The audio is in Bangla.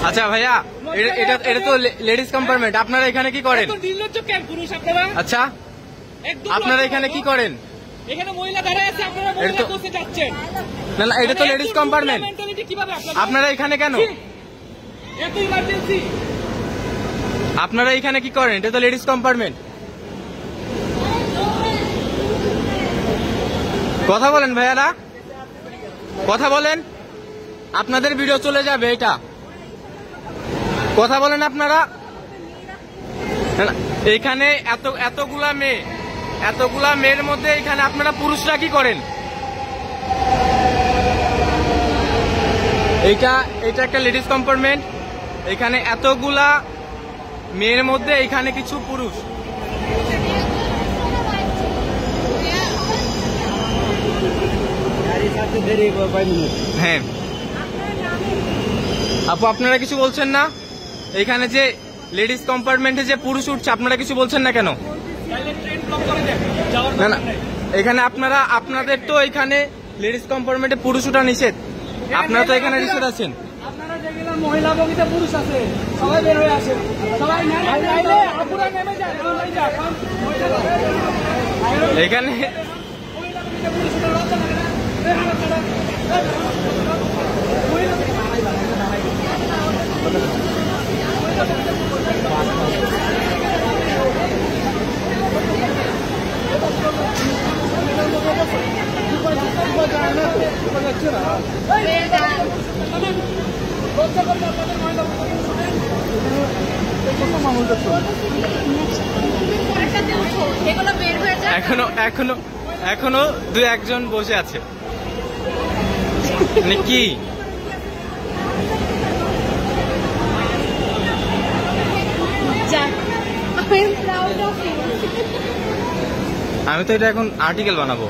আচ্ছা ভাইয়া, এটা তো লেডিস কম্পার্টমেন্ট, আপনারা এখানে কি করেন? আচ্ছা, আপনারা এখানে কি করেন? এখানে মহিলা দাঁড়ায় আছে, আপনারা মহিলা কোসে যাচ্ছেন। না না, এটা তো লেডিস কম্পার্টমেন্ট, আপনারা এখানে কেন? এত ইমার্জেন্সি, আপনারা এখানে কি করেন? এটা তো লেডিস কম্পার্টমেন্ট। কথা বলেন ভাইয়ারা, কথা বলেন, আপনাদের ভিডিও চলে যাবে। এটা কথা বলেন আপনারা। এখানে এতগুলা মেয়ের মধ্যে এখানে আপনারা পুরুষরা কি করেন? এটা একটা লেডিস কম্পার্টমেন্ট, এখানে এতগুলা মেয়ের মধ্যে এখানে কিছু পুরুষ। হ্যাঁ আপু, আপনারা কিছু বলছেন না? এখানে যে লেডিস কম্পার্টমেন্টে যে পুরুষ উঠছে, আপনারা কিছু বলছেন না কেন? না না, এখানে আপনাদের তো এখানে লেডিস কম্পার্টমেন্টে পুরুষ উঠা নিষেধ, আপনারা তো এখানে নিষেধ আছেন। মহিলা বগিতে পুরুষ আছে, সবাই বের হয়ে আসে, সবাই এখানে এখনো দুই একজন বসে আছে। মানে কি আমি তো এটা এখন আর্টিকেল বানাবো।